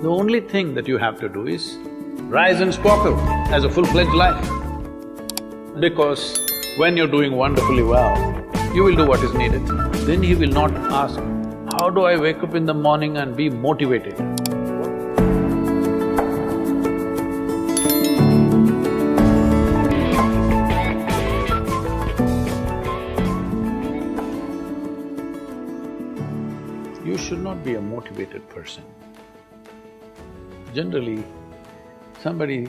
The only thing that you have to do is rise and sparkle as a full-fledged life. Because when you're doing wonderfully well, you will do what is needed. Then he will not ask, how do I wake up in the morning and be motivated? You should not be a motivated person. Generally,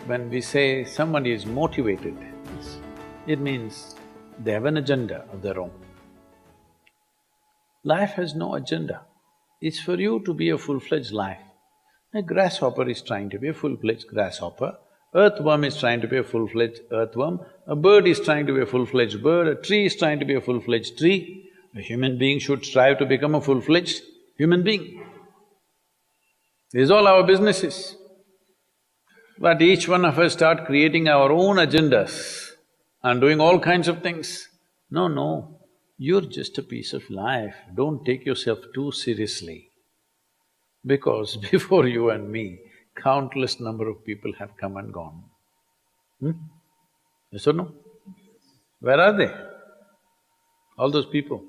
when we say somebody is motivated, it means they have an agenda of their own. Life has no agenda. It's for you to be a full-fledged life. A grasshopper is trying to be a full-fledged grasshopper, earthworm is trying to be a full-fledged earthworm, a bird is trying to be a full-fledged bird, a tree is trying to be a full-fledged tree. A human being should strive to become a full-fledged human being. This is all our business is. But each one of us start creating our own agendas and doing all kinds of things. No, you're just a piece of life, don't take yourself too seriously. Because before you and me, countless number of people have come and gone. Yes or no? Where are they? All those people.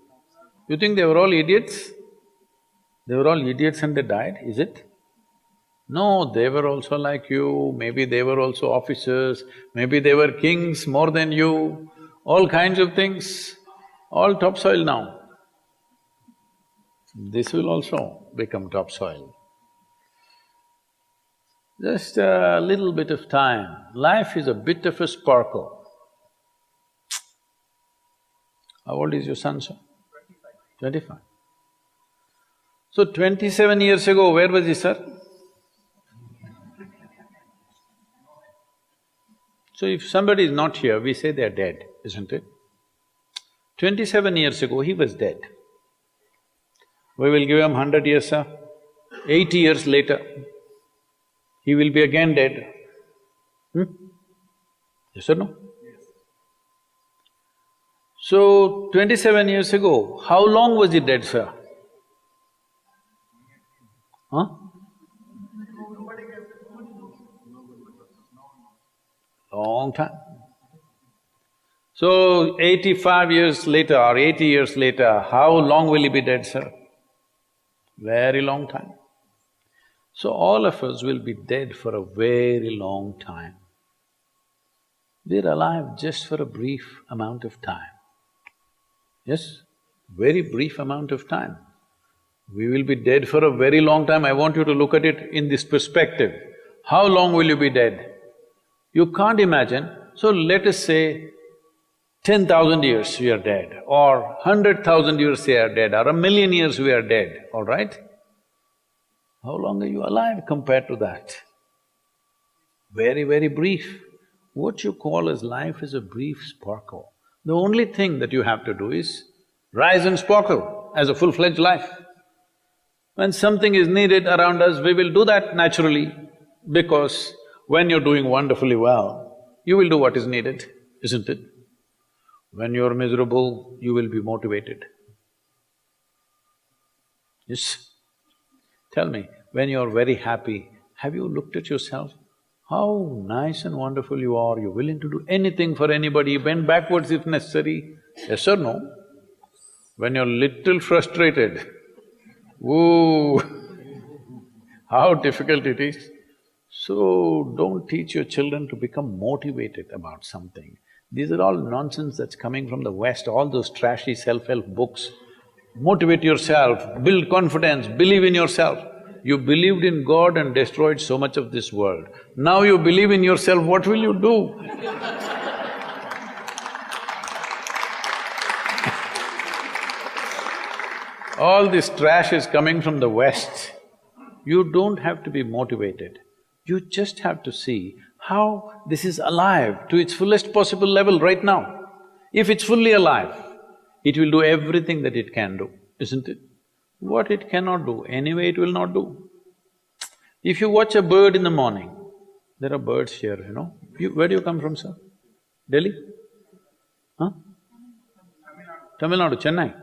You think they were all idiots? They were all idiots and they died, is it? No, they were also like you, maybe they were also officers, maybe they were kings more than you, all kinds of things, all topsoil now. This will also become topsoil. Just a little bit of time, life is a bit of a sparkle. How old is your son, sir? 25. So 27 years ago, where was he, sir? So if somebody is not here, we say they are dead, isn't it? 27 years ago, he was dead. We will give him 100 years, sir. 80 years later, he will be again dead. Yes or no? Yes. So, 27 years ago, how long was he dead, sir? Huh? Long time. So, 85 years later or 80 years later, how long will he be dead, sir? Very long time. So, all of us will be dead for a very long time. We're alive just for a brief amount of time. Yes, very brief amount of time. We will be dead for a very long time. I want you to look at it in this perspective. How long will you be dead? You can't imagine, so let us say 10,000 years we are dead, or 100,000 years we are dead, or 1,000,000 years we are dead, all right? How long are you alive compared to that? Very, very brief. What you call as life is a brief sparkle. The only thing that you have to do is rise and sparkle as a full-fledged life. When something is needed around us, we will do that naturally, because when you're doing wonderfully well, you will do what is needed, isn't it? When you're miserable, you will be motivated. Yes? Tell me, when you're very happy, have you looked at yourself? How nice and wonderful you are, you're willing to do anything for anybody, bend backwards if necessary. Yes or no? When you're little frustrated, woo, how difficult it is. So, don't teach your children to become motivated about something. These are all nonsense that's coming from the West, all those trashy self-help books. Motivate yourself, build confidence, believe in yourself. You believed in God and destroyed so much of this world. Now you believe in yourself, what will you do? All this trash is coming from the West. You don't have to be motivated. You just have to see how this is alive to its fullest possible level right now. If it's fully alive, it will do everything that it can do, isn't it? What it cannot do, anyway it will not do. If you watch a bird in the morning, there are birds here, you know. Where do you come from, sir? Delhi? Huh? Tamil Nadu, Chennai?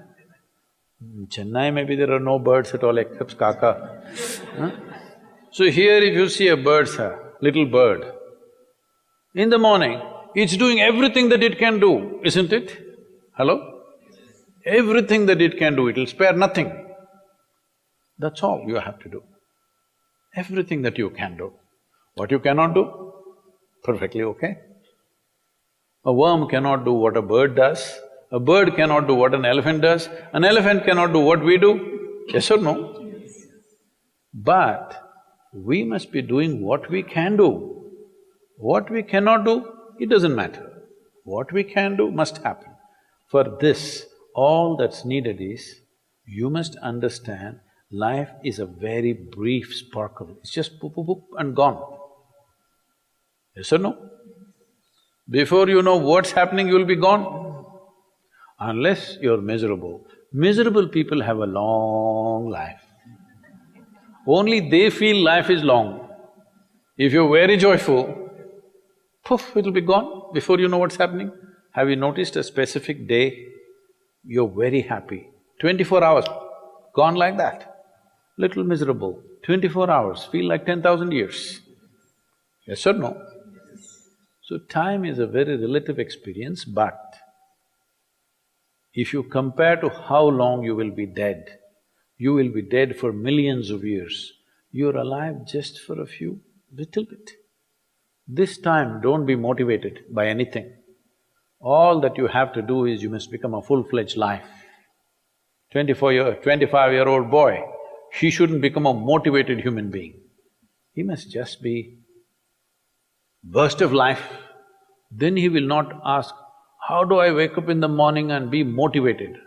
Chennai maybe there are no birds at all except kaka. Huh? So here if you see a bird, sir, little bird, in the morning, it's doing everything that it can do, isn't it? Hello? Everything that it can do, it'll spare nothing. That's all you have to do. Everything that you can do. What you cannot do, perfectly okay. A worm cannot do what a bird does, a bird cannot do what an elephant does, an elephant cannot do what we do, yes or no? But we must be doing what we can do. What we cannot do, it doesn't matter. What we can do must happen. For this, all that's needed is, you must understand life is a very brief sparkle, it's just poop, poop, poop and gone. Yes or no? Before you know what's happening, you'll be gone. Unless you're miserable. Miserable people have a long life. Only they feel life is long. If you're very joyful, poof, it'll be gone before you know what's happening. Have you noticed a specific day, you're very happy, 24 hours, gone like that. Little miserable, 24 hours, feel like 10,000 years. Yes or no? So time is a very relative experience, but if you compare to how long you will be dead, you will be dead for millions of years. You're alive just for a few, little bit. This time, don't be motivated by anything. All that you have to do is you must become a full-fledged life. 25-year-old boy, he shouldn't become a motivated human being. He must just be burst of life. Then he will not ask, how do I wake up in the morning and be motivated?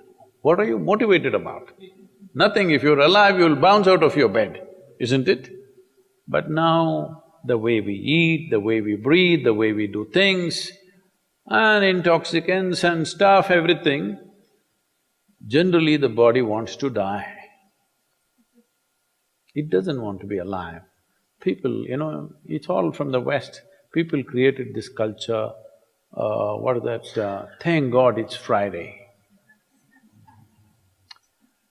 What are you motivated about? Nothing. If you're alive, you'll bounce out of your bed, isn't it? But now, the way we eat, the way we breathe, the way we do things, and intoxicants and stuff, everything, generally the body wants to die. It doesn't want to be alive. People, it's all from the West. People created this culture, what is that, thank God it's Friday.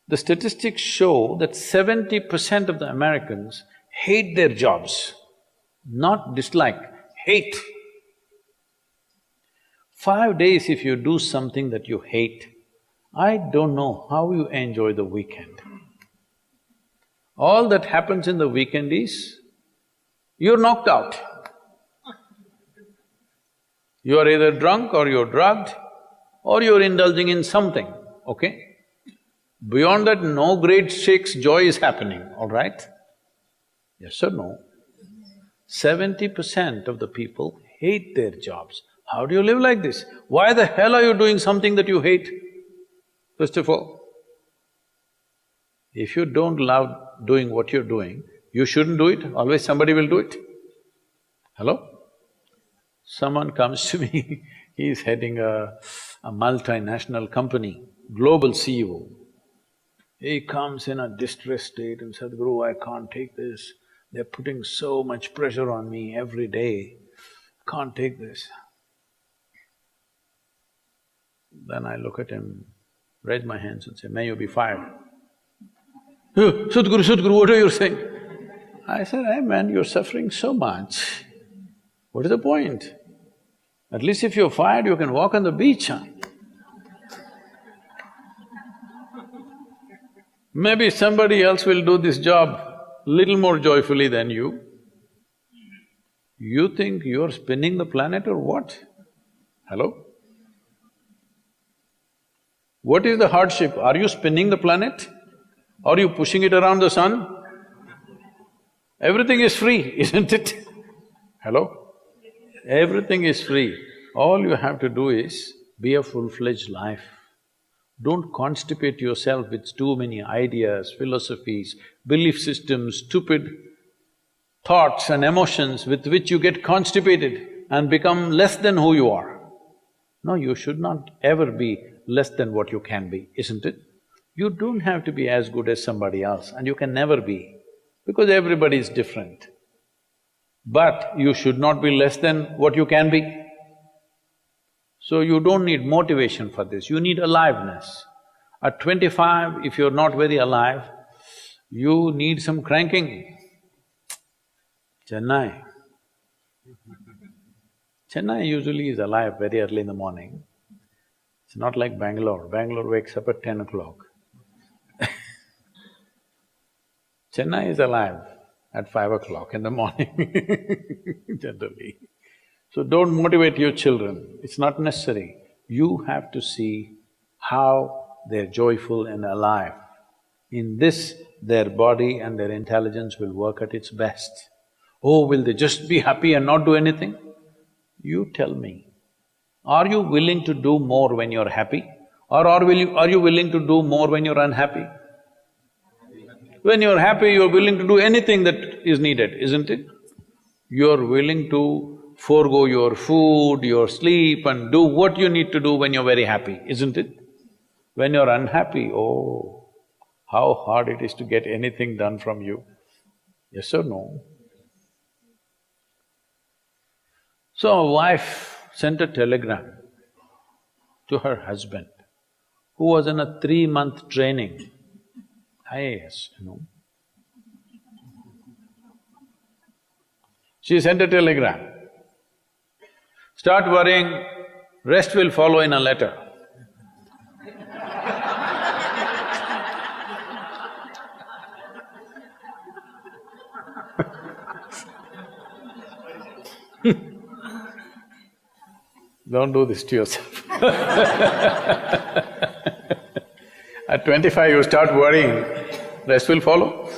The statistics show that 70% of the Americans hate their jobs, not dislike, hate. 5 days if you do something that you hate, I don't know how you enjoy the weekend. All that happens in the weekend is, you're knocked out. You are either drunk or you're drugged or you're indulging in something, okay? Beyond that, no great shakes joy is happening, all right? Yes or no? 70% of the people hate their jobs. How do you live like this? Why the hell are you doing something that you hate? First of all, if you don't love doing what you're doing, you shouldn't do it, always somebody will do it. Hello? Someone comes to me, he's heading a multinational company, global CEO. He comes in a distressed state and said, Sadhguru, I can't take this. They're putting so much pressure on me every day, can't take this. Then I look at him, raise my hands and say, may you be fired. Sadhguru, Sadhguru, what are you saying? I said, hey man, you're suffering so much. What is the point? At least if you're fired, you can walk on the beach, huh? Maybe somebody else will do this job little more joyfully than you. You think you're spinning the planet or what? Hello? What is the hardship? Are you spinning the planet? Are you pushing it around the sun? Everything is free, isn't it? Hello? Everything is free. All you have to do is be a full-fledged life. Don't constipate yourself with too many ideas, philosophies, belief systems, stupid thoughts and emotions with which you get constipated and become less than who you are. No, you should not ever be less than what you can be, isn't it? You don't have to be as good as somebody else, and you can never be, because everybody is different. But you should not be less than what you can be. So you don't need motivation for this, you need aliveness. At 25, if you're not very alive, you need some cranking. Chennai. Chennai usually is alive very early in the morning. It's not like Bangalore. Bangalore wakes up at 10 o'clock. Chennai is alive at 5 o'clock in the morning, generally. So don't motivate your children, it's not necessary. You have to see how they're joyful and alive. In this, their body and their intelligence will work at its best. Oh, will they just be happy and not do anything? You tell me, are you willing to do more when you're happy? Or are you willing to do more when you're unhappy? When you're happy, you're willing to do anything that is needed, isn't it? You're willing to forego your food, your sleep and do what you need to do when you're very happy, isn't it? When you're unhappy, oh, how hard it is to get anything done from you. Yes or no? So a wife sent a telegram to her husband, who was in a 3-month training, IAS, you know. She sent a telegram, start worrying, rest will follow in a letter. Don't do this to yourself. At 25 you start worrying, rest will follow.